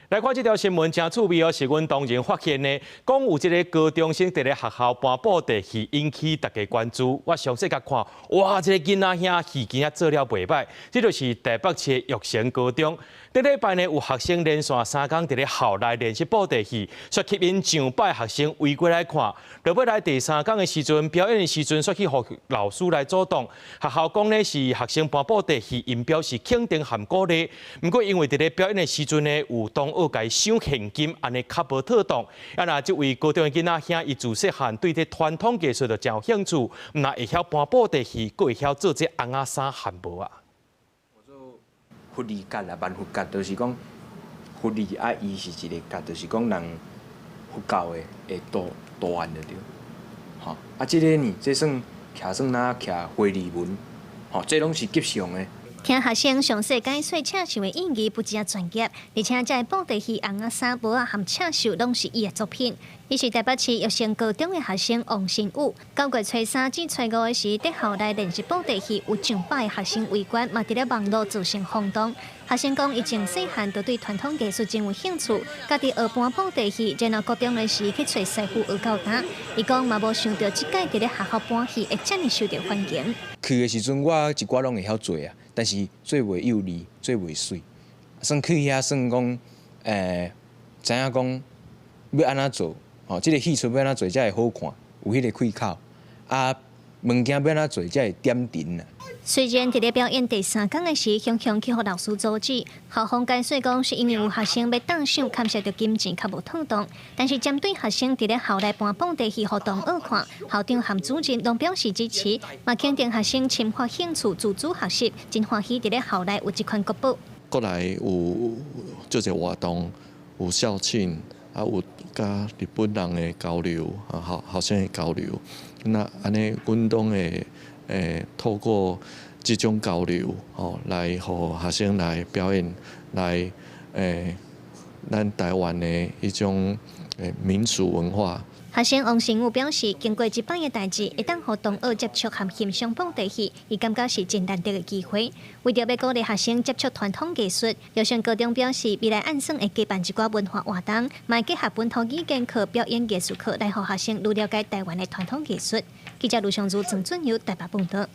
来看这条新闻，真趣味哦！是阮当前发现的，讲有一个高中生伫咧学校搬布袋戏，引起大家关注。我详细甲看，哇，这个囡仔兄戏件做了袂歹，这就是台北市玉成高中。顶礼拜呢，有学生连续3天伫咧校内练习布袋戏，却吸引上百学生围过来看。落尾来第3天的时阵，表演的时阵，却去互老师来主动。学校讲呢是学生搬布袋戏，因表示肯定和鼓励。不过因为伫咧表演的时阵呢，有同学家赏现金，安尼较无妥当。啊那这位高中的囡仔兄，伊自细汉对这传统艺术就真有兴趣，那会晓搬布袋戏，佫会晓做这红仔衫汉无啊？佛理角啦，万佛角就是讲佛理啊，伊是一个角，就是讲人佛教的图案就对。吼啊，这个呢，这算徛算哪徛花梨纹，吼，这拢是吉祥的。听学生详细解说车手的演技不只专业，而且这布袋戏红仔衫帽啊和车手拢是伊的作品。伊是台北市玉成高中的学生王新武。9月初3至初5的时，在校内练习布袋戏，有上百个学生围观，嘛伫咧网络造成轰动。学生讲，伊从细汉就对传统艺术真有兴趣，家己学搬布袋戏，然后高中的时去找师傅学到大。伊讲嘛无想到即届伫咧学校搬戏会遮尔受到欢迎。去的时阵，我一寡拢会晓做啊，但是做袂有力，做袂水。算去遐算讲，知影讲要安怎做。哦，这个戏出要安怎做才会好看，有迄个开口啊，物件要安怎做才会点阵啊。虽然伫咧表演第3天的时，雄雄去互老师阻止，校方解说讲是因为有学生要打赏，牵涉到金钱较无妥当。但是针对学生伫咧校内搬布袋戏互同学看，校长和主任拢表示支持，嘛肯定学生深发兴趣、自主学习，真欢喜伫咧校内有这款国宝。过来有做者活动，有校庆。啊，有甲日本人的交流，啊，学生的交流，那安尼，阮拢会透过这种交流，来互学生来表演，来咱台湾的一种民俗文化。学生王成武表示，经过一摆的代志，会当互同学接触和欣赏布袋戏，伊感觉是真难得的机会。为着要鼓励学生接触传统艺术，玉成高中表示，未来按算会举办一寡文化活动，嘛结合本土语言课、表演艺术课，来互学生愈了解台湾的传统艺术。记者卢尚珠、郑俊尧台北报道。